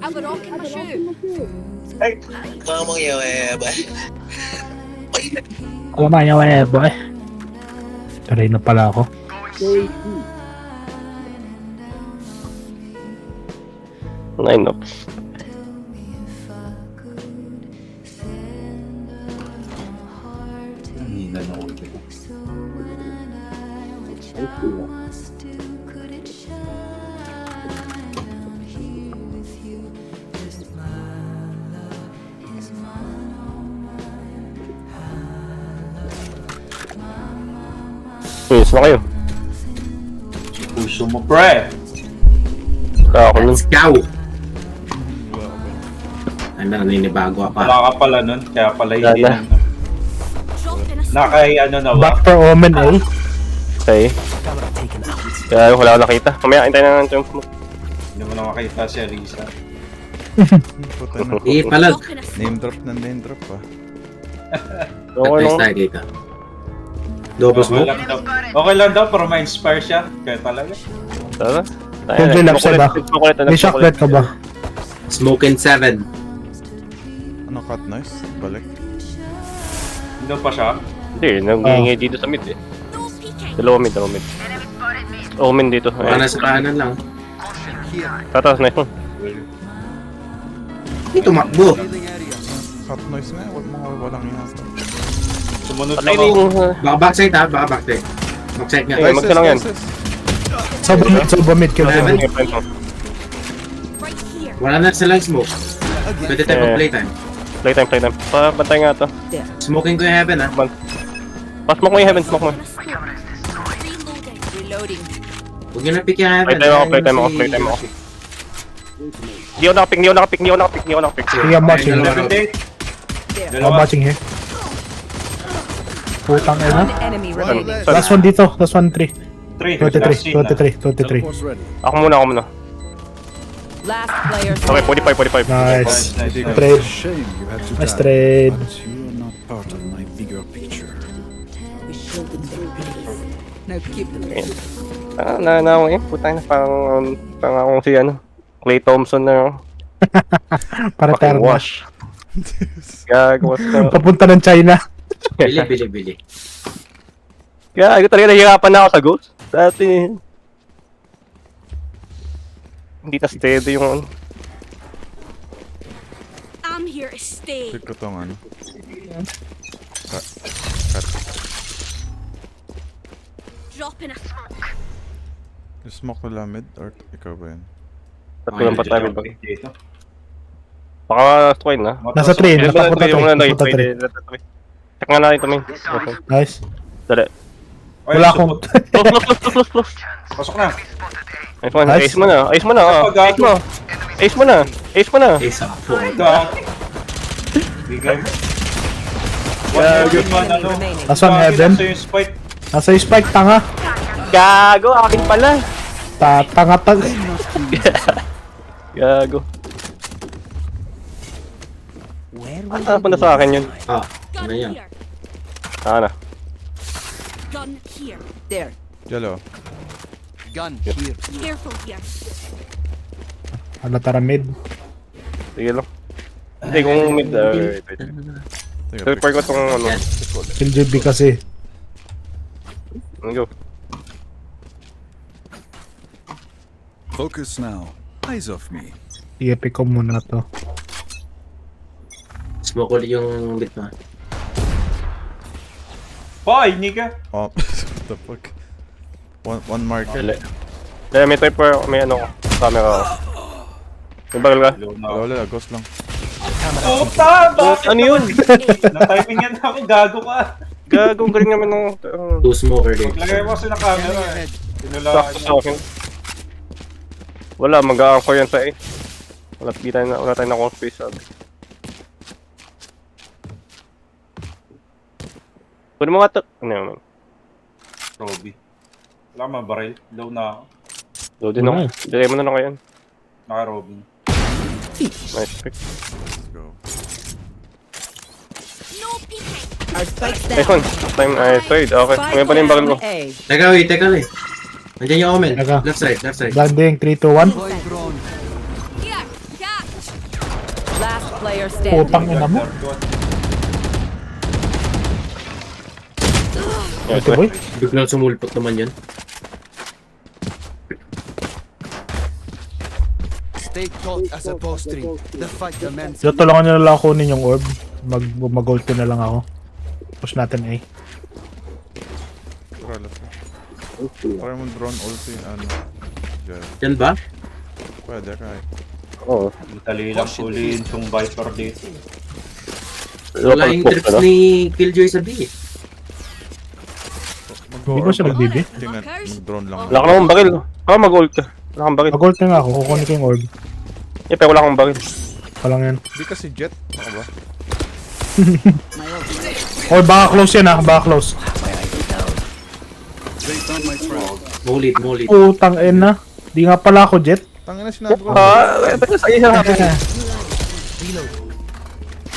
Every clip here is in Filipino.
have a rock in my shoe. Ay, mamang yawa ba? Kumaya boy. Taray na pala ako. Nine ops. Hina na ulit ito. Yes na kayo. Puso mo, pre! Kaya ako nun. Let's go! Ano, naninibago pa. Wala ka pala nun, kaya pala hindi Wala. na. Nakay ano na ba? Back for Omen eh. Okay. Kaya wala akong nakita. Mamaya, hintayin na ng smoke. Hindi mo na makita si Arisa. Puta na. Eh, pala. Name drop na name drop pa. Okay Nice lang. tayo kita. Double Okay smoke. lang daw. Okay lang daw, pero ma-inspire siya. Kaya talaga. Tara. Kung left side ah. May shock light ka ba? Smoke in 7. Ano cut noise? Balik. Hindi pa siya. Hindi, nangingay dito sa mid eh. Dalawa mid. Omen dito. Baka nasa kanan lang. Tataas na yun. Hindi tumakbo. Cut noise nga, wag mo walang yata. Sumunod Patay lang na ako. yung... Baka backside ha, baka backside. Backside nga. Eh, magka lang yan. Soba mid kill Seven. ko. Right here. Wala na silang smoke. Pwede tayo mag-playtime. Playtime. Pantay nga to. Smoking ko yung heaven ha. Smoke mo yung heaven, smoke mo. Reloading. Reloading. Huwag nyo na pick yung heaven. Playtime ako. Hindi ako nakapick. Sige, I'm watching. Dalawa. I'm Dalawa. watching here. Putang ina. Enemy remaining. Last one dito. Last one 3. 3. 23. Ako muna. Last player Okay, 45. Nice. Nice. Trade. Shame you had to Nice die, trade. but you're not part of my bigger picture. Now keep the peace. Na ako eh. Putang na parang akong si ano. Clay Thompson na Para fucking terno. wash. Gago. Papunta ng China. Bili. Gago talaga nahihirapan na ako sa ghost. Dati. Hindi na steady yung ano. I'm here to stay. Check ko tong ano. Drop in a smoke. Yung smoke na lamid or ikaw ba yun? Tatlo ng patay ba? Dito. Baka twine na. Nasa 3. Napapunta Yung mga 3. Check nga natin ito, main. Okay. Nice. Dali. Ay, Wala akong... Close. Pasok na. Nice one. Nice. Ace mo na. Ace mo. Isa po. Ikaw. Bigay. Enemy remaining. Last one heaven. Nasa yung spike. Nasa yung spike, tanga. Gago, akin pala. Tanga. Gago. Ano pa na sa akin yun? Ah, Gun ano yan? here. Ano? Gun here. There. Yellow. Careful here. Ano tara mid? Sige lang. Hindi, kung mid, wait. Teka, Prepare ko itong ano. Kill JB kasi. Go. Focus now. Eyes off me. Sige, pick ko muna to. Smoke ulit yung bit mo. Hoy, nigga. Oh, what the fuck? One mark. Dali. Dali, may type may ano ko. Camera ko. May bagal ka? Wala, ghost lang. Puta! Bakit? Ano yun? Na-typing yan ako. Gago ka. Gagong galing naman ng... Two smoker dito. Lagay mo kasi na camera eh. Tinulaan Sakto sa akin. Wala, mag-a-anchor yan sa A. Wala tayo na kung space sabi. Pwede mo nga ano yun? Roby. Wala ka baril. Low na ako. Low din ako. Dilay mo na lang yan. Naka-Robin. Nice pick. Let's go. No peeking. Our spikes Nice down. one. Time, third. Okay. May pa na yung bakal ko. A. Teka, wait. Nandiyan yung Omen. Teka. Left side. Landing 3, 2, 1. Here. Cat. Last player standing. Putang ina mo. Yes, Okay, boy. Biglang sumulpot naman yun. Stay taut as a bowstring. The fight commences. So, tulungan nyo na lang kunin yung orb. Mag-gold na lang ako. Push natin A. Relative. Try mo drone ulti, ano. Diyan. Yan ba? Pwede, kahit. Oo. Dali lang huliin yung Viper dito. Wala yung trips ni Killjoy sa B. Hindi ba siya nag-BB? Tingnan, mag-drone lang. Wala ka namang bakil. Mag-ult ka. Wala kang bakil. Mag-gold na nga ako. Kukunin ko yung orb. Pero wala kang bakil. Palang yan. Hindi kasi jet. Ako ba? Or baka close yan ah. Baka close. Based on my friend. Mulit. Putang ina. Di nga pala ako jet. Tangina sinabi ko. Ba't sa isa na?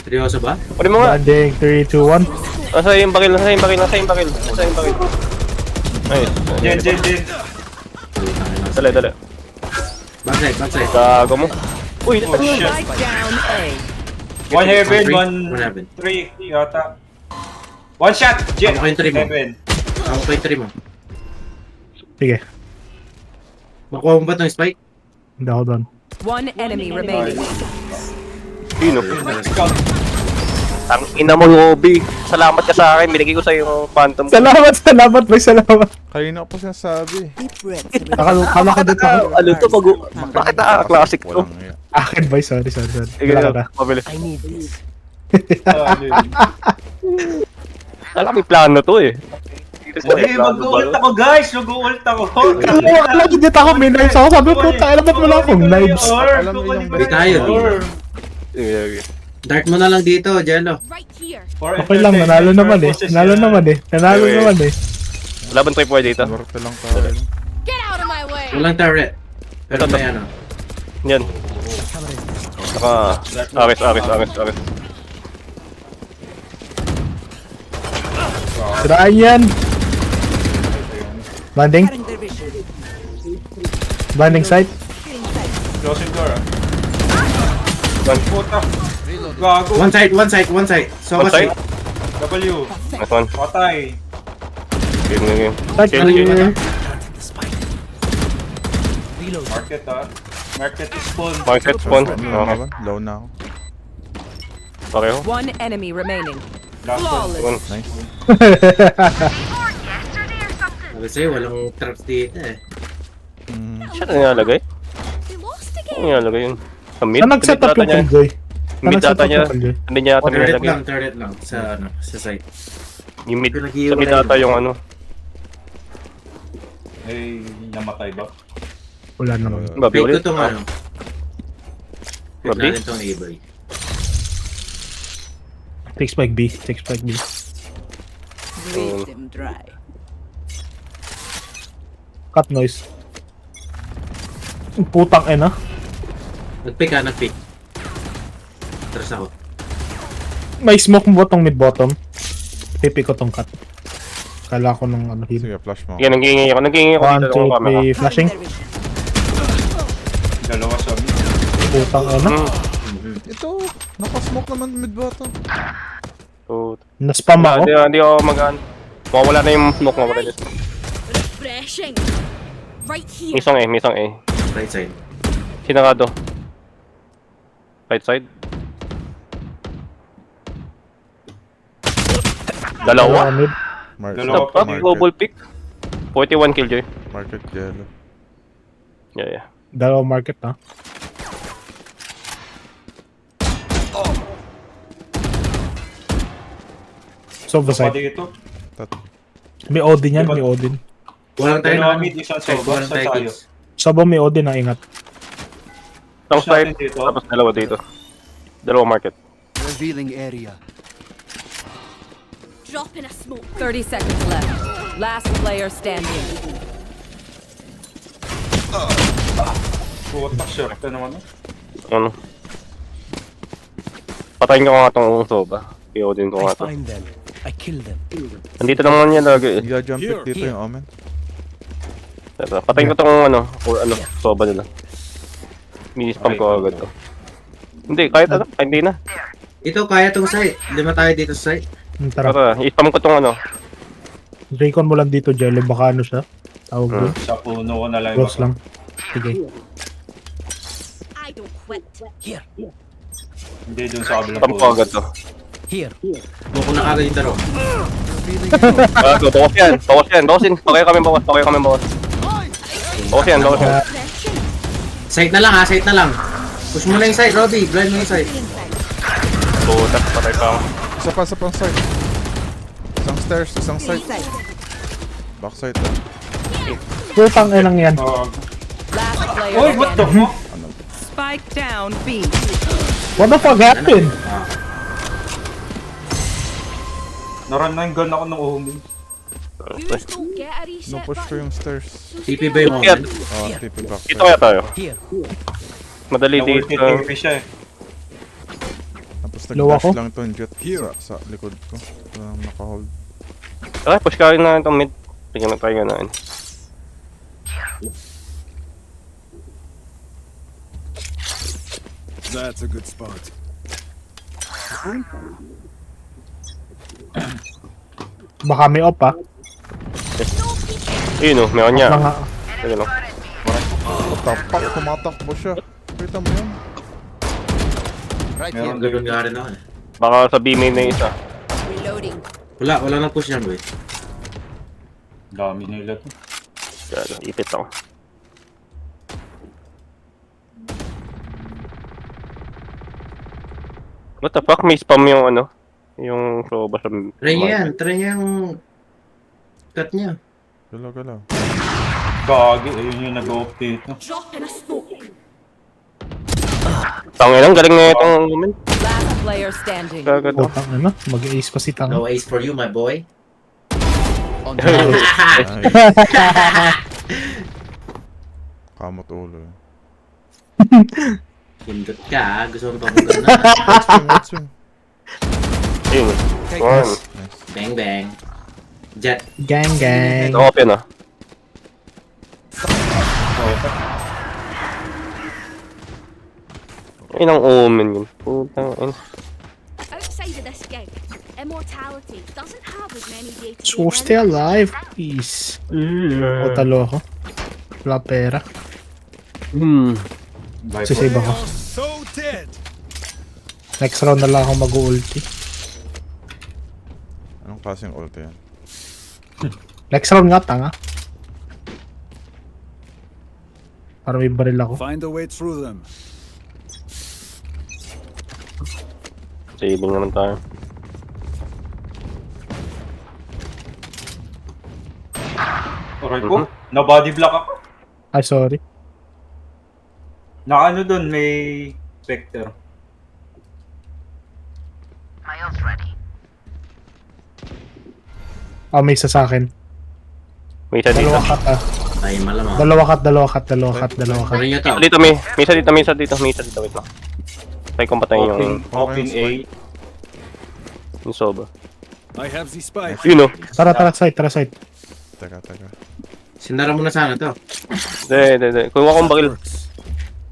Seryoso ba? Pwede mo nga. Banding. 3, 2, 1. Nasa yung bakil, nasa yung bakil, nasa yung bakil. Nasa yung bakil. Ayun. Jen. Dali, dali. Backside. Gago mo. Uy, Oh shit. Spike down A. One heaven, One one heaven. three yata. One shot! Jet! Ako yung three mo. Heaven. Ako pa yung 3 mo. Sige. Makuha mo ba itong spike? Hindi ako doon. One enemy remaining. Sino? Let's go. Ang ina mo, Roby. Salamat ka sa akin. Binigay ko sa yung phantom. Salamat, boy. Salamat. Kanina ko pa sinasabi. Kala ko dito ako. Ano to? Bakit classic to? Walang iya. Akin, boy. Sorry. Sige, Wala ka na. mabilis. I need this. Alam, may plano to eh. Hey, mag-ult ako guys! Mag-ult ako! Kala ko dito ako. May knives ako. Sabi ko, tayo ba't wala akong knives? Alam mo yung Di tayo. Sige. Dart mo na lang dito, Jello. Right here. Okay lang. Nanalo naman eh. Nanalo naman eh. Wala bang trip dito? Norte lang tayo. Get out of my way. Walang turret. Pero may ano. Yan. Saka, aris. Siraan yan. Banding site. Closing door ah. One. Puta. Gago. One side. So, One side? W. Nice one. Patay. Game. Site. Kill. Market ah. Market is full. Market spawn. Ano, low na ako. Pareho. One enemy remaining. Last one. One. Nice. Sabi sa'yo, walang traps dito eh. Siya na nilalagay? They lost Ano again. nilalagay yun? Sa mid? Saan nag-set up yung Killjoy? Mid data niya. Hindi niya ata nilalagay. Turret lang. Sa site. Yung mid. Sa mid data yung ano. Ay, namatay ba? Wala naman. Babi Fake ko ulit. itong ano. Fake Babi? natin itong A-boy. Take spike B. Breathe them dry. Cut noise. Putang ina. Nag-pick. Atras ako. May smoke mo ba tong mid-bottom? Pipi ko tong cut. Kala ko nung ano hilo. Sige, flash mo. Sige, nanggingi ako dito 1, ng camera. 2, 3, flashing. Dalawa sa mid. Putang ina. Ito, nakasmoke naman mid-bottom. So, Na-spam ako. hindi ako mag-ano. Mawala na yung smoke, mawala na yung smoke. Refreshing. Right here. Misong A. Right side. Sinakado. Right side. Dalawa? Mid. Dalawa Stop pa up, dito. global pick. 41 killjoy. Market yellow. Yeah. Dalawa market ha. So, Pa side. dito. May Odin yan, may Odin. Walang tayo Dalawa na. mid, isang Check, soba. walang Sa tayo tayo. kills. Sobo may Odin na ingat. Isang Push natin side, dito. tapos dalawa dito. Dalawa market. Revealing area. Drop in a smoke. 30 seconds left. Last player standing. Puta, short ka naman. Ano? Patayin ko nga itong soba. Kaya din ko nga ito. them. I kill them. Nandito naman yan lagi. Jump pick dito yung omen. Patayin ko itong ano, or ano, soba nila. Mini-spam ko agad to. Hindi, kahit ano, hindi na. Ito, kaya tong site. Lima tayo dito sa site. Tara. Tara, i-spam ko tong ano. Recon mo lang dito, Jelly. Baka ano siya. Tawag doon. Sa puno ko na lang. Close lang. Sige. I don't quit. Hindi dun sa kabilang Spam ko puno. agad to. Buko na kagad yung taro. Bawas yan, bawas yan, bawasin. Okay kami bawas, okay kami bawas. Bawas yan, bawas yan. Refreshing. Site na lang ha, site na lang. Push mo na yung site, Robbie. Blind mo yung site. Putas, patay pa ako. Isa pa side. Isang stairs, isang side. Backside lang. Putang inang yan. Last player Oy, what the standing. fuck? Spike down B. What the fuck happened? Naran na yung gun ako ng uhuming. Viewers don't get a reset No-push ko button. yung stairs. So TP stay ba yung on. Kaya, moment? TP backside. dito kaya tayo. Madali Na-ulti dito. TP siya eh. Tapos Low nag-dash ako? lang to yung jet sa likod ko. Walang naka-hold. Okay, push ka rin na itong mid. Sige na tayo na. That's a good spot. Baka may op ah. Ayun o, meron niya. Mga, Sige lang. What the fuck? Tumatakbo siya. Kita mo yun? Meron Ganun nga rin ako eh. Baka sa B-main na isa. Reloading. Wala nang push yan, boy. Dami nila to. Kaya, ipit ako. What the fuck? May spam yung ano? Yung proba sa... Try niya yan. Try niya yung cut niya. Galaw. Gagi, ayun yung nag-off dito. Drop in a smoke. Tangin lang, galing na itong moment. Last player standing. Kagad ako. putang ano, mag-ace pa si Tang. No ace for you, my boy. Kamot ulo. Hindot ka, gusto mo pa kung gano'n. What's wing? Ayun. One. Bang bang. Jet. Gang gang. Open ah. Ayun ang omen yun. Putang ina. Outside of this gig, immortality doesn't have as many data. So stay alive, please. O talo ako. Wala pera. Bye po. Sisave ako. So dead. Next round na lang ako mag-ulti. Anong klaseng ulti yan? Next round nga, tanga. Para may baril ako. Find a way through them. Saving naman tayo. Aray ko, na-body block ako. Ay, sorry. Naka ano dun, may Spectre. Ah, may isa sa akin. May isa dito. Dalawa cut ah. Ay, malamang. Dalawa cut. Ano niya to? Dito may isa dito, may isa dito. Wait lang. Tayo kung patayin yung Open A. yung soba. I have the spike. Yun o. Tara, side. Teka. Sinara mo na sana to. Hindi. Kuha kong bakil.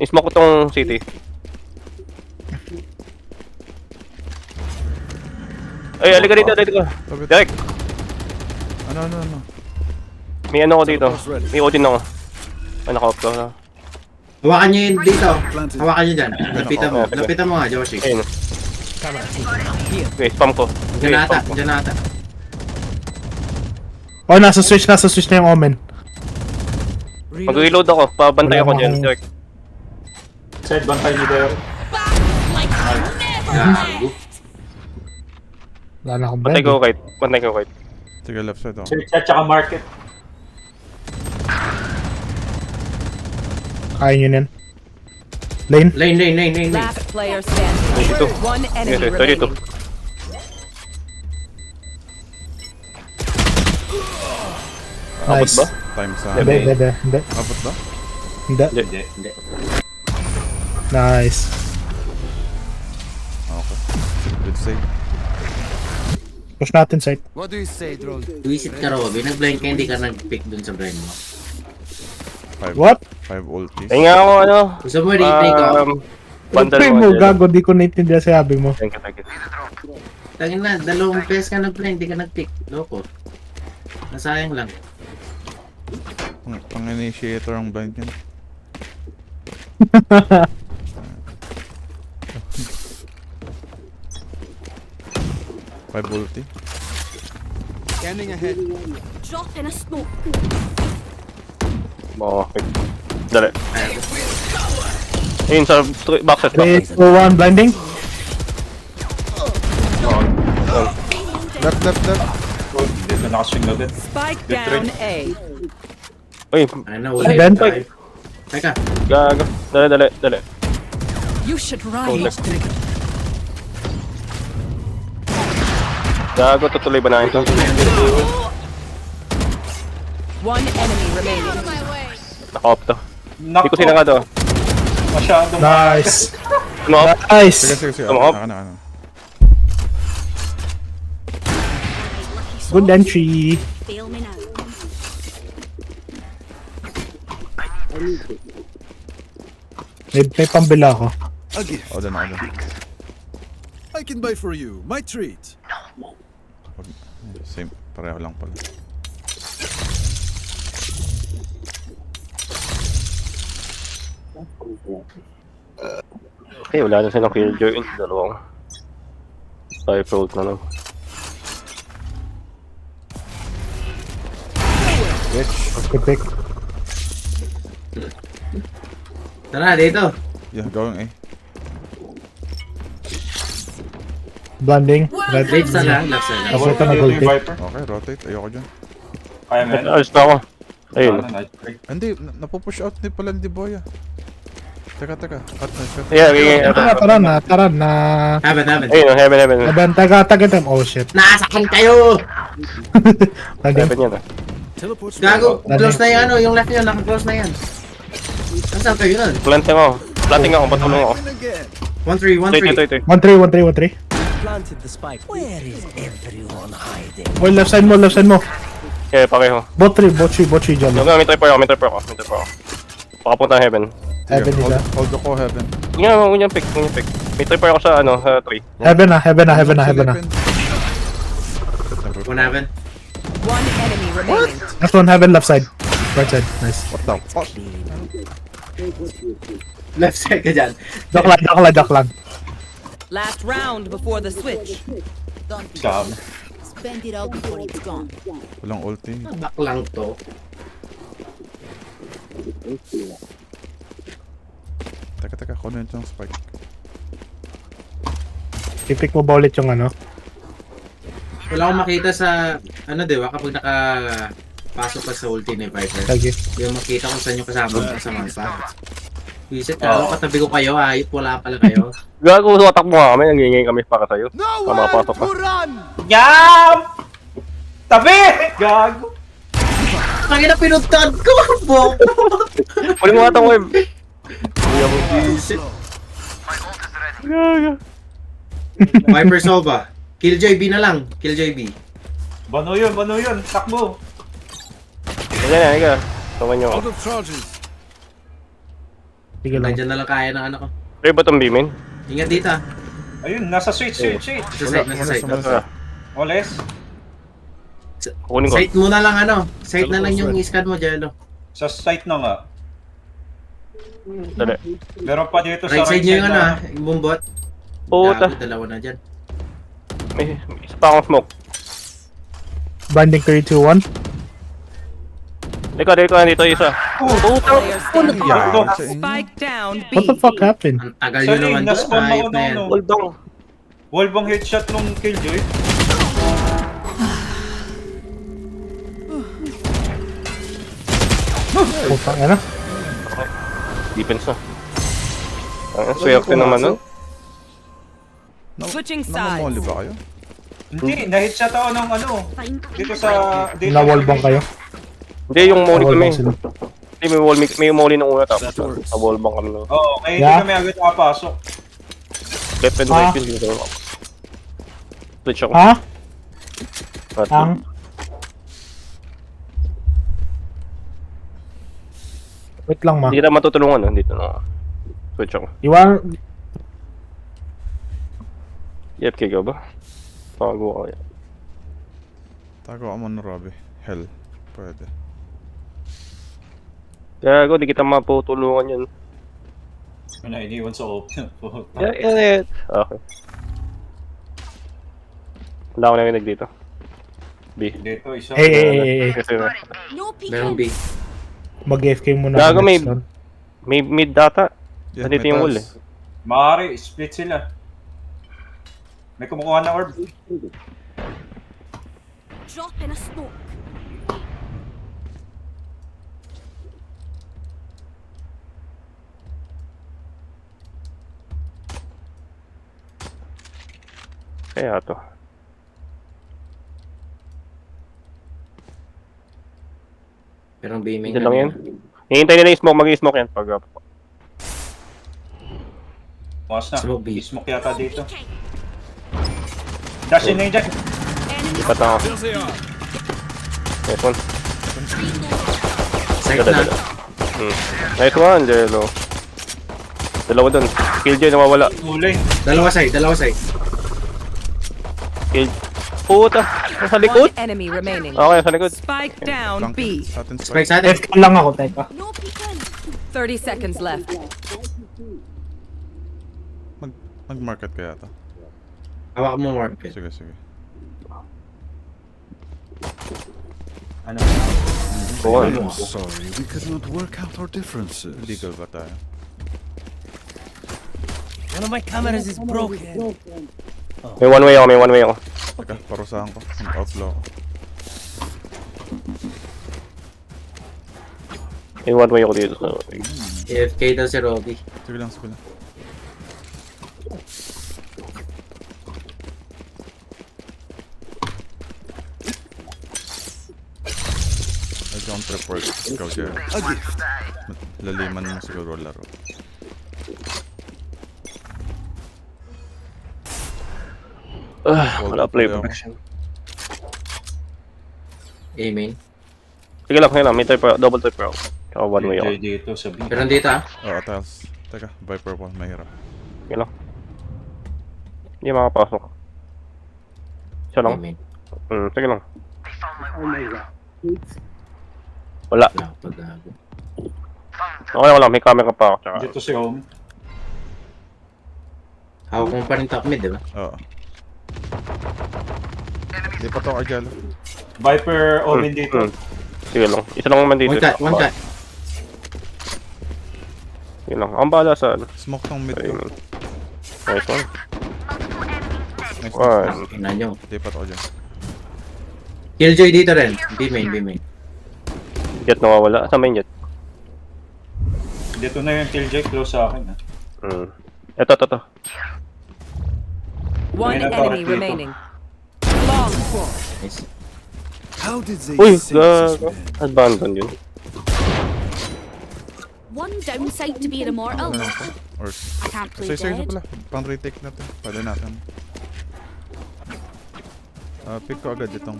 I-smoke ko tong city. Ay, alika dito. Tabit. Direct. Ano? May ano ko dito. May Odin ako. Ay, naka-off ko. Hawakan niyo yun dito. Hawakan niyo dyan. Lapitan mo nga, Joshi. Ayun. Okay, spam ko. Diyan ata. Oh, nasa switch na yung omen. Mag-reload ako. Pabantay ako Wala dyan. akong- Direct. Side bantay ni Deo. Like never Gago. Wala na akong Bantay baril. ko kite. Sige, left side ako. Search at saka market. Kaya nyo yan. Lane. Lane. Last player standing. 32. One enemy Yes, 32. remaining. Abot Nice. ba? Time sa... Hindi. Abot ba? Hindi. Hindi. Nice. Okay. Good save. Push natin side. What do you say, Droll? Visit ka, Robby. Nag-blind ka, hindi ka nag-pick dun sa blind mo. Five. What? 5 ultis. Ay nga ako ano. Gusto mo replay ko? Bundle Try mo, mo, Angelo. gago, di ko naintindihan sabi mo. Thank you, thank you. Tangin na, 2 beses ka nag-blind, hindi ka nag-pick. Loko. Nasayang lang. Pang-initiator ang blind yan. Five ulti. Scanning ahead. Drop in a smoke. Okay. Dali. Ayun sa boxes. 3, 2, 1, blinding. Left, left, left. Oh, dito nakaswing agad. Spike down A. Uy, Ano, ulit. Ben? Teka. gago. Dali. You should Oh, run. next. Gago, tutuloy ba na ito? One enemy remaining. Out of my way. Naka-off to. Hindi Nako, ko sinangado. masyadong Nice. Ano off? Nice. Sige. Tumahop. Ano. Good entry. Fail me now. May pambila ako. A gift. O, doon. I can buy for you. My treat. Same. Pareho lang pala. Okay, wala na silang killjoy. Dalawang. Cypher ult na lang. Good pick. Tara, dito. Yeah, going A. Blinding. Red. Left sa lang, left sa lang. Ako ito Dito yung nag-ulti. Viper. Okay, rotate. Ayoko dyan. Kaya mo yan. Alis na ako. Ayun. Nice try. Hindi, napupush out ni pala ni Boya. Teka. Cut na shot. Yeah. Tara na. Heaven. Ayun, heaven. Eben, taga time. Oh shit. Nasaan kayo? Blinding. Heaven yan ah. Teleport's Gago, close na yung ano, yung left yun, naka-close na yan. Nasaan kayo nun? Planting ako. Patulong ako. in again. 1-3. 1-3. Oh, left side mo. Okay, pareho. Bot 3 dyan. May tripper ako. Pakapunta ng heaven. Heaven nila. Hold ako, heaven. Huwag niya pick. May tripper ako sa 3. Heaven na. One heaven. One enemy remaining. Last one, heaven, left side. Right side. Nice. What the fuck? Left side ka dyan. Duck lang. Last round before the switch. Scam. Spend it all before it's gone. Walang ulti. Back lang to. Teka. Kunin yung spike. I-pick mo ba ulit yung ano? Wala akong makita sa, ano diba, kapag nakapasok ka sa ulti ni Viper. Lagi. Yung makita kung saan yung kasama pa. Visit ka, katabi ko kayo, ayop, wala pala kayo. Gago, sa atak mo nga kami. Nangingay kami para sa'yo. No Tama, one pasok ka. to run. Yam! Tabi! Gago! Tangin na pinuntahan ko, bok! Pwede mo atang web. Visit. Viper Sova. Killjoy B na lang. Killjoy B. Bano yun. Takbo. Higa. Tawan nyo. Out of charges. Sige lang. Nandiyan na lang kaya ng ano ko. Pwede ba itong beamin? Ingat dito ah. Ayun, nasa switch. Nasa site. Oles. Kunin ko. Site mo na lang ano. Site na lang yung scan mo, Jello. Sa site na nga. Dali. Meron pa dito Right sa side nyo yung ano ah. Yung bumbot. Puta. Gago, dalawa na dyan. May isa pa akong smoke. Blinding 3, 2, 1. Dito, nandito isa. Player standing. Takbo. Spike down B. What the fuck happened? Ang tagal Sorry, nyo naman doon. na-spawn ako Ayop na yan. nung Hold on. wall bang headshot nung Killjoy? Putang ina. Defense na. Ang swerte naman nun. Switching Namamoli sides. ba kayo? Hindi, na-headshot ako ng ano. Fine. Dito sa... Na-wallbang kayo? Hindi, yung molly kami. Na-wallbang sila. Hindi, may molly nung una tapos sa wallbang kami nun. Oo, kaya hindi Yeah. kami agad nakapasok. Left and right yun dito. Switch ako. Ha? At- Ang? Wait lang ma. Hindi na matutulungan, no? Dito na. Switch ako. AFK ka ba? Tago ka kaya. Tago ka muna, Robbie. Hell. Pwede. Gago, di kita maputulungan yan. May na iniwan sa open. Okay. Wala ko narinig dito. B. Dito, isa. Eh. Kasi na. No Meron peeking. B. Mag-FK muna. Gago, ako next may- round. May mid data. Yeah, Nandito yung wall eh. Maaari, split sila. May kumukuha na orb. Drop in a smoke. Kaya to. Meron B main. Hindi lang yan. Hihintay nila yung smoke, mag-i-smoke yan. Pag Bukas na. Smoke B. Smoke yata dito. Peeking. Dash in na yun dyan. Enemy ipat na ako. There they are. Nice one. Site Dala, na. dala. Nice one, Jello. Dalawa dun. Killjoy nawawala. Ulay. Dalawa side. Kill. Puta! Nasa likod? One enemy remaining. Okay, nasa likod. Spike down Flank. B. Sa atin, Spike spike. sa atin. FK lang ako, teka. No peeking. 30 seconds left. Mag-market kaya to. Hawak mo market. Sige, sige. Ano? Oo. I'm sorry, we could not work out our differences. Legal ba tayo? May one way ako. Teka, parusahan ko. Mag-outlaw ko. May one way ako dito. AFK daw si Robbie. Sige lang, sige lang. I don't report. Ikaw, Jerry. A gift. Laliman mo siguro laro. Wala play protection. A main. Sige lang. May double type ako. Kaya one way ako. Enjoy dito sa B. Meron dito ah. Oo, tiles. Teka, Viper po. Mahirap. Sige lang. Hindi makapasok. Siya A lang. main. Sige lang. Wala. Wala pa gago. Okay lang. May camera pa ako. Tsaka. Dito si Home. Hawak mo pa rin top mid, di ba? Oo. Di pa to, Arjalo. Viper Omen dito. Sige lang. Isa lang naman dito. One cut. Sige lang. Ang bahala sa ano. Smoke tong mid Ayun. ko. Nice one. Nice One. Tingnan nyo. Di pa to, Arjalo. Killjoy dito rin. B main. Jet nawawala. Saan ba yung jet? Dito na yung Killjoy. Close sa akin. Ha? Ito. One May enemy natakas dito. remaining. Long for. Nice. How did they Uy! sense us then? Abandon yun. One downside to being immortal. Ano lang to? Or... I can't play Sige, dead. pala. Pang retake natin. Pwede natin. Pick ko agad itong...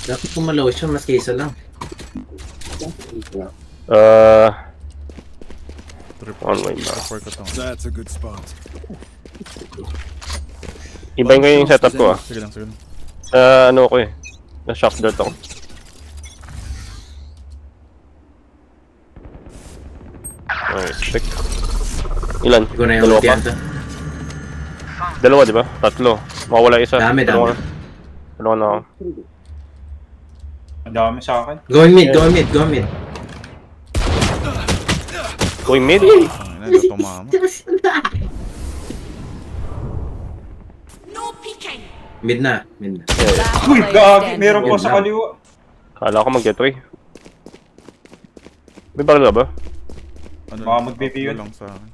Dapat kumalaw siya, mas kaysa lang. One way ba? Report ko tong... That's a good spot. Ibahin ko yung setup ko ah. Sige lang. Ano ko eh. Na-shock dirt ako. Nice, pick. Ilan? Hindi ko na yung Dalawa ulti pa? yan to. Dalawa, di ba? Tatlo. Mawala isa. Dami. Dalawa na ako. Ang dami sa akin. Going mid. Going mid? Ano, tumama. No peeking. Mid na. Last Uy! player Gagi! standing. Meron pa Yun sa lang. kaliwa. Kala ko mag-get away. May baril ba? Ano Baka lang, mag-BP outlaw yun. lang sa akin.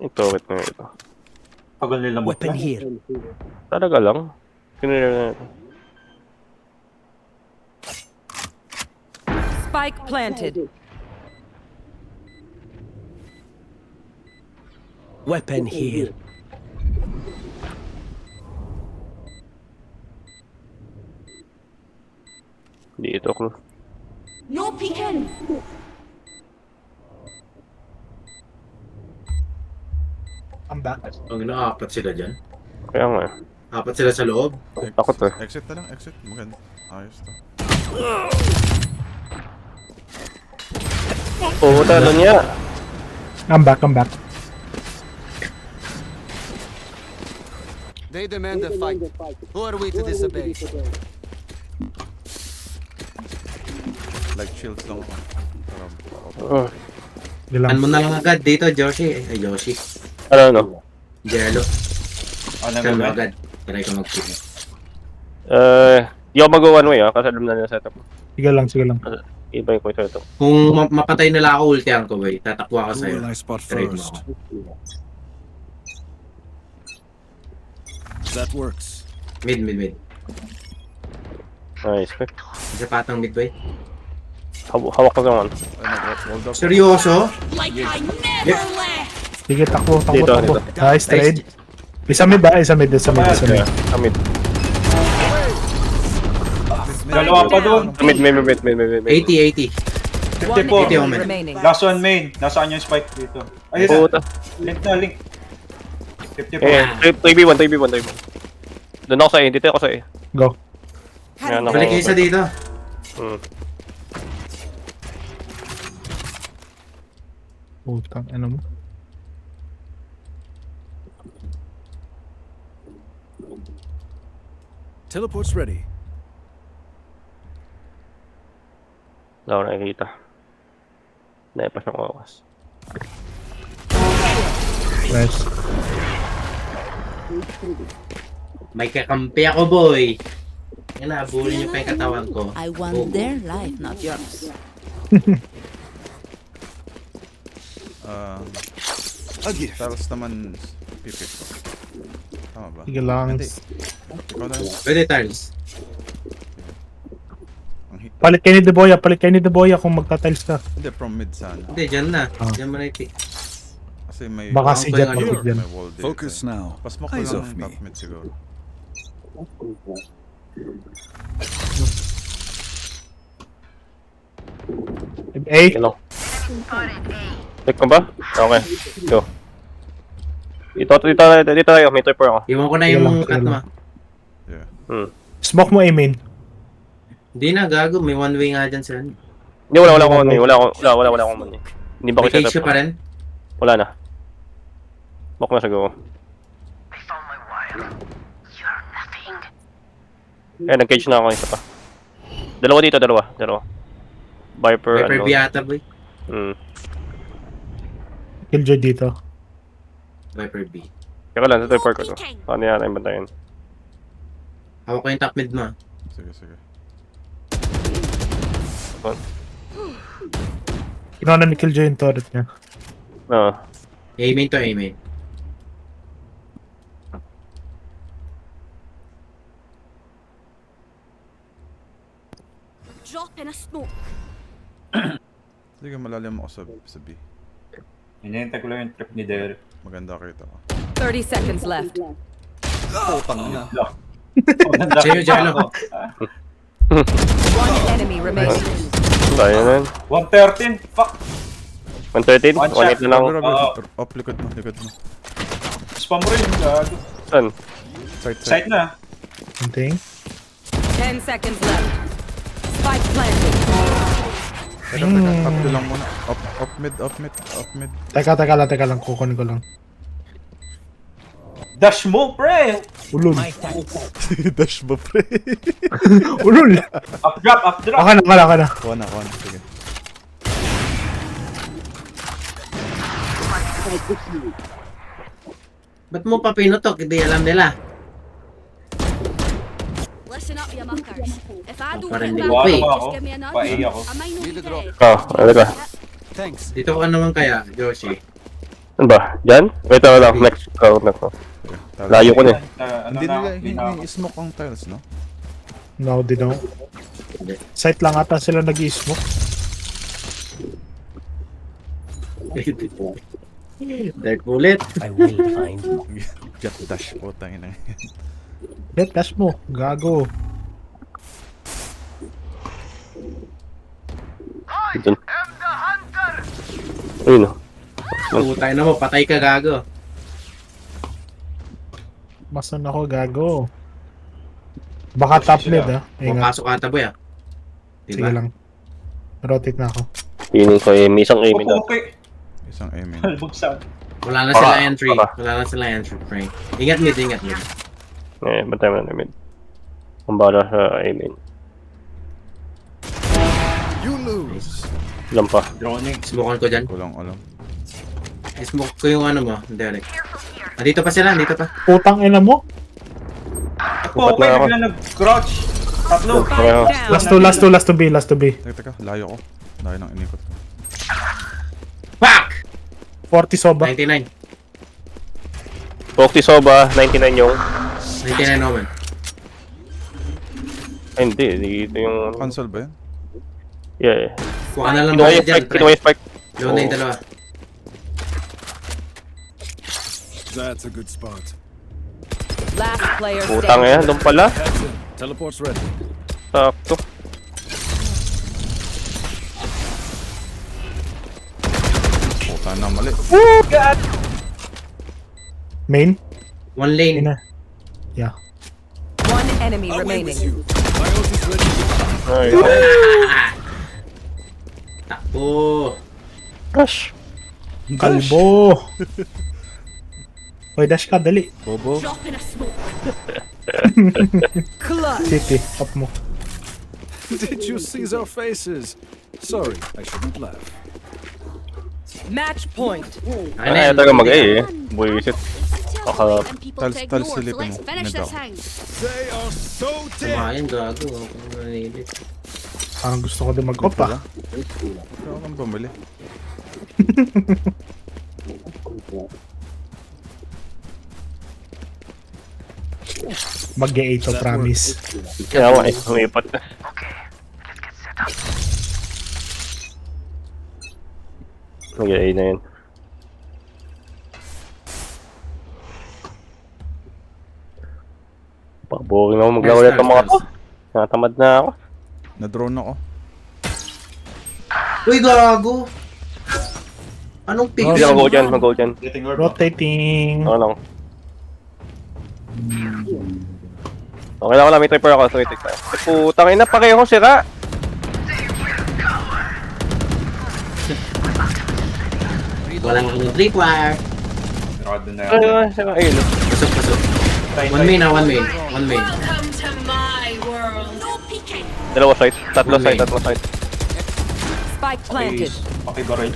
Ito, wait na ito. Tagal nila mag-plan. Talaga lang. Kinira na ito. Spike planted. Weapon here. Dito ko. No peeking. I'm back. Ang apat sila dyan. Kaya nga. Apat sila sa loob. Takot eh. Exit na lang, exit. Maganda. Ayos to. Puta, ano niya? I'm back, I'm back. They demand a fight. Who are we to disobey? Like shields lang ako. Uh, Ilang. An mo na lang agad dito, Joshi. Ay, Yoshi. ano? Jello. Ano Saan mo ba? agad? Try ko mag-pick. Di ako mag-one way kasi alam na nila setup. Sige lang, sige lang. Iba yung setup. Kung mapatay nila ako, ultihan ko, boy. Tatakwa ko Who sa'yo. will I spot Trade mo first? ako. That works. Mid. Nice. Isa patang mid, boy. Hawak ko naman. Hold up. Seryoso? Like I never left. Sige, takbo. Dito. Nice trade. Isa mid ba? Isa mid. Yeah, mid. Dalawa pa doon. Mid. 80. 1 54. enemy Omen. remaining. Last one main. Nasaan yung spike dito? Ayun na. Puta. Link na, link. 54. Eh, 3v1. Doon ako sa A. Dito ako sa A. Go. Yan ako. Balik kayo isa dito. Putang, ano mo? Teleport's ready. Wala ko nakikita. Naipas ng oras. Nice. May kakampi ako, boy. Yan na, abulin niyo pa yung katawan ko. I want their life, not yours. A gift. Tiles naman pipick ko. Tama ba? Sige lang. Hindi. Ikaw na. Pwede, Tiles. Ang hit. Palit kayo ni Deboya kung magta-tiles ka. Hindi, from mid sana. Hindi, dyan na. Ah. Dyan mo na i-pick. Kasi may... Baka si Jet Here. mag-pick dyan. May wall dito. Focus now. Pasmak ko Eyes lang off top me. mid siguro. A. Hello. Check ko ba? Okay. Go. Dito tayo. May tripper ako. Iwan ko na Sige yung lang, cut sige mo. lang. Yeah. Smoke mo A main. Hindi na, gago. May one way nga dyan, sir. Hindi, wala akong money. Wala akong money. Hindi ba ko May cage setup? ka pa rin? Wala na. Bok na siguro. Eh, nag-cage na ako isa pa. Dalawa dito. Viper, Viper ano. Biata, boy. Killjoy dito. Viper B. Kaya lang, sa tripper ko to. Paano yan? Ay, bantayan. Hawak ko yung top mid mo. ah. Sige. Kinuha na ni Killjoy yung turret niya. Oo. A-main to A-main. Drop in a smoke. Sige, malalim ako sa B. Hinihintay ko lang yung trip ni Derek. Maganda kita ko. 30 seconds left. Maganda Sa'yo, kita Jello. ako. 1 enemy remaining. Tayo na yun. 113. Fuck. 113? One shot. 1-8 na lang. Up, likod mo. Spam mo rin yung gago. Saan? Site na. Hunting. 10 seconds left. Spike planted. Teka, up lang muna. Up mid. Teka lang. Kukunin ko lang. Dash mo, pre. Ulul. Dash ba, pre? Ulul. Up drop. Aka na. Kuha na. Sige. Ba't mo pa pinutok? Hindi alam nila. Listen up, you muckers. If I don't Parang hit hindi that ko Wala eh. point, ako. just give me a nudge. Pa-A ako. I might not be dead. Ano ka? Thanks. Dito ka naman kaya, Joshi. Ano ba? Diyan? Wait lang. Next. Layo ko na eh. Hindi nila i-smoke ang tiles, no? No, they don't. Site lang ata sila nag-i-smoke. Dark bullet. Jet dash po tayo na. Dash mo. Gago. Dun. Ayun oh. Putay na mo, patay ka gago. Masan ako, gago. Baka top mid, ah. Ingat. Papasok ata boy ah. Sige lang. Rotate na ako. Piling ko eh, may isang aiming daw. Okay. Isang aiming. Halbugsan. Wala na sila Baka, entry. baka. Wala na sila entry, Frank. Ingat mid, ingat mid. Eh, bantay mo na namin. Ang bala sa aiming. You lose. Ilan pa? Droning. Smokean ko dyan. Kulang alam. Smoke ko yung ano mo, Derek. Ah, dito pa sila, dito pa. Putang ina mo. Upat Okay, na ako. bigla nag-crouch. Tatlo. Pareho. Last to B. Teka, layo ko. Layo ng inikot ko. Fuck! 40 soba. 99. Pokti Soba, 99 yung... 99 naman. Ay, hindi. Dito yung... Cancel ba yan? Yeah. Kuha na lang Kinuha tayo yung dyan, spike. Kinuha yung spike. Low na yung dalawa. That's a good spot. Last player Putang standing. eh, doon pala. Heads in. Teleport's ready. Sakto. Puta na, mali. Main. One lane. Ina. Yeah. One enemy Away with remaining. you. My ult is ready. Ay, Takbo. rush. Kalbo. Hoy, dash ka, dali. Bobo. Drop in a smoke. Clutch. City, up mo. Did you see their faces? Sorry, I shouldn't laugh. Match point. Ay, talaga mag-A eh. Buisit. Baka... and people Tal- to tal ignore, so silipin let's mo. finish Mid this ako. thing. They are so dead. Kumain, gago. Ako nanilit. Parang gusto ko din mag-op, ah. Ikaw kang bumili. Mag-A to, promise. Kaya nga eh, umipat na. Mag-A na yun. Pag-boring ako maglaro Nice, nito mga nice, to. Natamad na ako. Na-drone ako. Uy, gago! Anong pick? Hindi mag-go dyan, mag-go dyan. Getting orb. Rotating. Ako lang. Okay lang, may tripper ako. So, wait, tayo. Putang ina, pareho sira. Walang tripwire. Sarado na Ay, yan. sira. Ayun. Pasok, pasok. One main ah, one main. One main. No peeking. Dalawa side. Tatlo side, tatlo side. Spike planted. Pakibaril.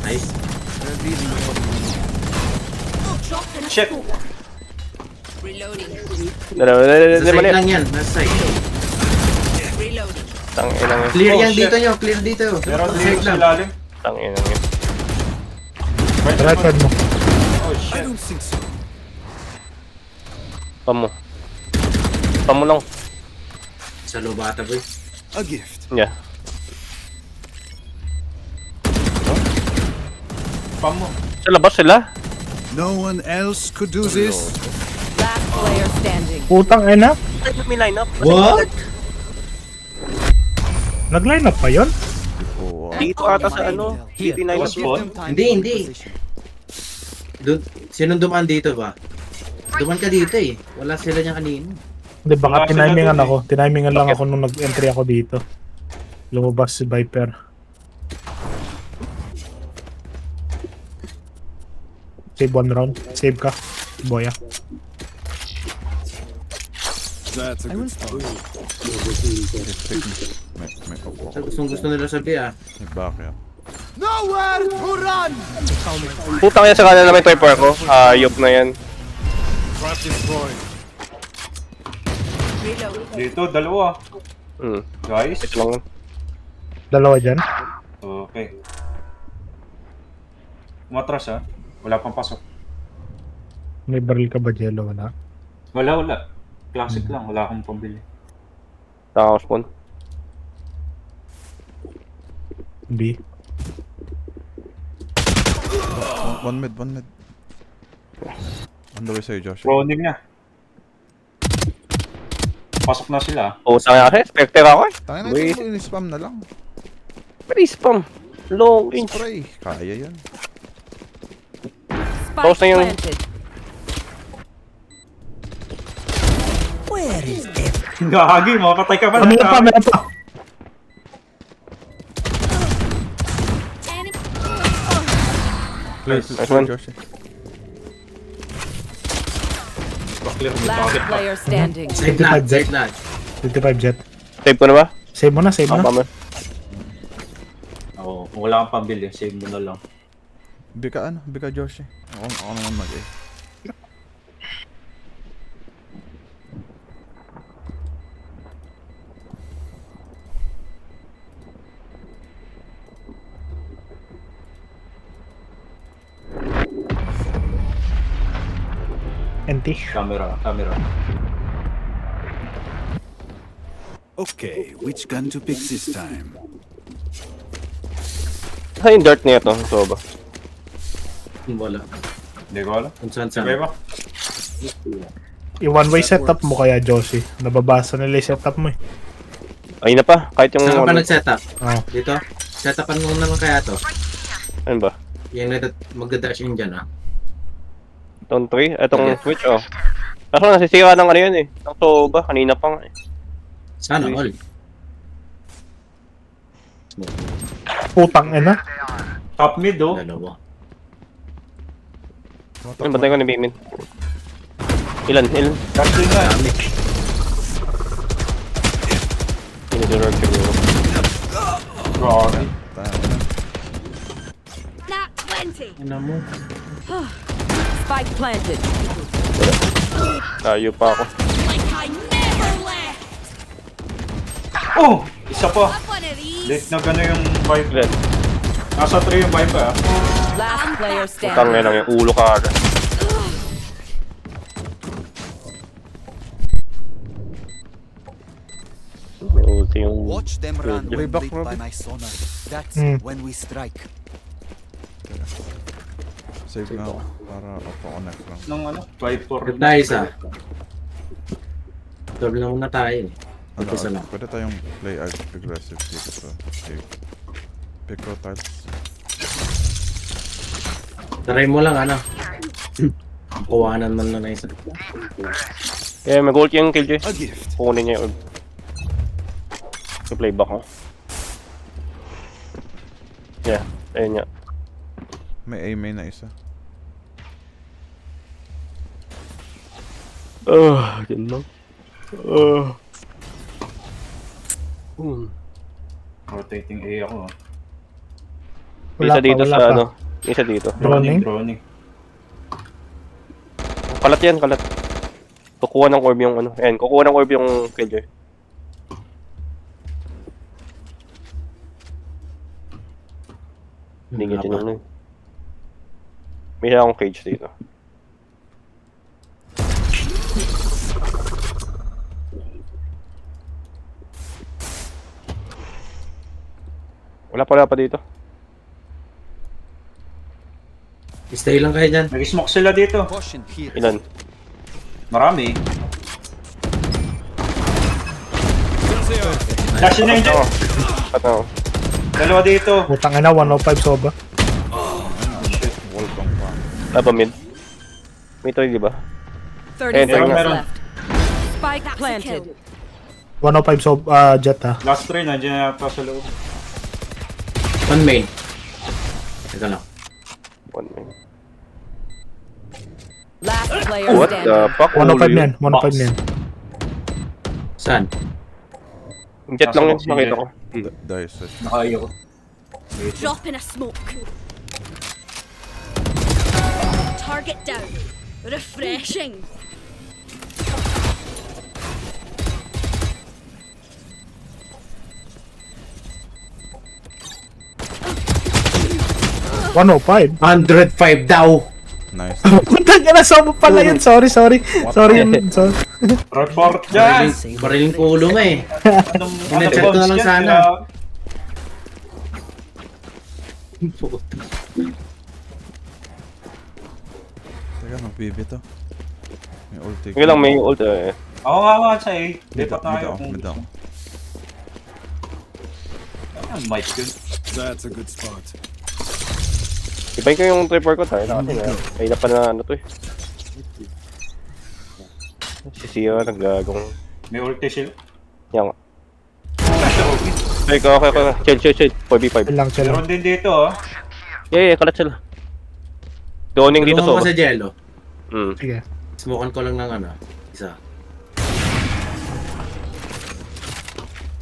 Nice. Drop in a Shit. smoke. Reloading. Dalawa, Sa dalawa, side mali. lang yan. Nasa side. Reloading. Tang inang yun. Clear Oh, yan shit. dito nyo. Clear dito. Pero Sa dito side sa lang. ilalim. Tang inang yun. Right side mo. Oh I shit. don't think so. Pamo. Pamo lang. Sa lobata boy. A gift. Yeah. Spam mo. Sa labas sila. No one else could do this. Last player standing. Putang ina. May line up. What? Nag-line up pa yun? Oo. Dito ata sa ano. Here, 59 Was one? Hindi, hindi. Dun, sinong dumaan dito ba? Duman ka dito eh. Wala sila niya kanina. Hindi, baka Wala sila tinimingan dun eh. ako. Tinimingan lang ako nung nag-entry ako dito. Lumabas si Viper. Save one round. Save ka. Boya. That's a good spot. May opo. Sa gustong gusto nila sabi ah. May back yan. Nowhere to run. Putang yan sa kanan na may tripper ko. Ayop na yan. Trap destroyed. Reloading. Dito, dalawa. Hmm. Guys. Ito lang yun. Dalawa dyan. Okay. Umatras ha. Wala pang pasok. May baril ka ba, Jello? Wala. Wala. Classic lang. Wala akong pambili. Tanga ako spawn. B. One mid, one mid. On the way sa'yo, Josh. Droning na. Papasok na sila. Oo, sa akin, Spectre ako eh. Tangin na Wait. ito, spam na lang. Pero spam. Long range. Spray. Kaya yan. Spike Tapos na yung- planted. Gagi, makapatay ka pa. Meron pa, meron pa. Enemy. Nice one. Josh. Clear mo Last target pa. player standing. Side lag, side lag. 55 jet. Save ko na ba? Save mo na, save mo Ang na. pamer. Oo, kung wala kang pambili, save mo na lang. Bika ano? Bika Josh. Ako naman mag-A. NT. Camera. Okay, which gun to pick this time? Sa yung dirt niya ito, so ba? Wala. Hindi ko alam. Kung saan Sige saan. ba? I-one way setup mo kaya, Josie. Nababasa nila yung setup mo eh. Ayun na pa, kahit yung... Saan ka pa nag-setup? Oh. Dito? Setupan mo naman kaya to. Ano ba? Yung magda-dash in dyan, ah. Itong 3? Itong switch, oh. Kaso nasisira ng ano yun eh. Ang soba, kanina pa nga eh. Sana all. Putang ina. Top mid, oh. Dalawa. Ano ba tayo ko ni Bimin? Ilan? Kasi nga. Dami. Sinidurog siguro. Grabe. Tangin na. Nat 20. Ano mo? Spike planted. Tayo pa ako. Like I never left. Oh! Isa pa. Up one of these. Late na gano'n yung vibe. Ilan? Nasa 3 yung vibe, ah. Last player Utang standing. lang yung ulo ka agad. May ulti yung... Watch them run Way when back, lit by Robin. my sonar. That's when we strike. Save na ako. Para auto-connect lang. Nung ano? Vibe 4. Good na isa. Double na muna tayo eh. Ano, Isa lang. pwede tayong play aggressive dito sa save. Pick out tiles. Try mo lang, ano. Kuwanan man lang na isa. Eh, may gold yung Killjoy. A gift. Kukunin niya yung orb. Yung playback ko. Yeah, ayun nga. May A-main na isa. Yun lang. Rotating A ako, ah. Wala Isa pa, dito wala sa pa. ano. Isa dito. Droning? Droning. Kalat yan, kalat. Kukuha ng orb yung ano. Ayan, kukuha ng orb yung Killjoy. Hindi nga tinanong. May akong cage dito. Wala pa dito. Stay lang kayo dyan. Nag-smoke sila dito. Caution here. Ilan? Marami. Dash na yun dyan. Ano? Dalawa dito. Putang ina, 105 soba. Wall bang pa. Laba mid. May 3, di ba? 30 Eh, seconds meron. left. Spike That's a planted. kill. 105 soba, jet ha. Last 3, nandiyan na yata sa loob. One main. Ito lang. One minute. Last player What the standing. fuck? 105 na yan, 105 Box. na yan. Saan? Jet lang yun, Nasa box nakita yun. ko. Dice. Nakaayo ko. Drop in a smoke. Target down. Refreshing. Oh, 105. 105 daw! Nice. Putang ina, soba pala yun. Sorry. Sorry yun. Sorry. Report dyan! Bariling kulo nga eh. Anong Ina-check ko na lang bombs sana. yan? Teka, mag-BB to. May ulti. Sige lang, may ult eh. Ako nga sa A. Lipat na Mid kayo ako, kung mid ako. Ang mic yun. That's a good spot. Ibayin ko yung tripper ko tayo. Kasi may na pa na ano to eh. Si Sia naggagong. May ulti sila. Yan nga. Okay. Chill. 4v5. Chill lang. Meron din dito oh. Yeah, kalat sila. Downing dito Tulungan ko so. sa Jello. Sige. Smokean ko lang ng ano. Isa.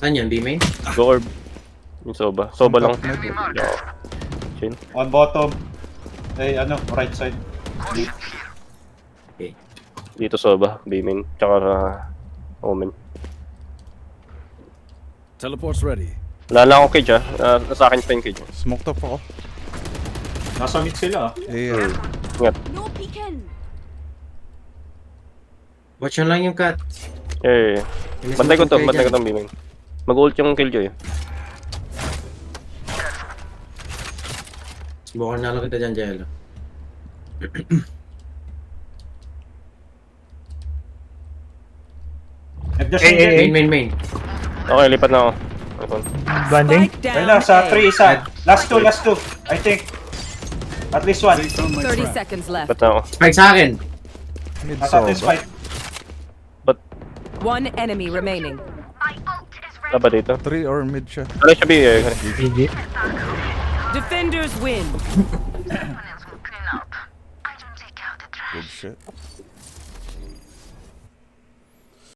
Saan yan? B-main? Go orb. Yung soba. Soba lang. Chill. On bottom. Eh ano, right side. Dito soba. B-main. Tsaka Omen. Teleport's ready. Wala lang ako cage nasa akin pa yung cage. Smoke top ako. Nasa mid sila ah. Eh, No peeking. Watch lang yung cut. Eh. Bantay ko to B-main. Mag-ult yung killjoy. Smokean na lang kita dyan, Jello. Nag-just Main. Okay, lipat na ako. iPhone. Banding. Spike down. Ayun na, sa A. 3 isa. Last two. I think. At least one. Based on my 30 trap. seconds left. Lipat na ako. Spike sa akin. mid Nasa atin soba. spike. One enemy remaining. Taba dito. 3 or mid siya. Ano siya B eh? GG. Defenders win. Good shit.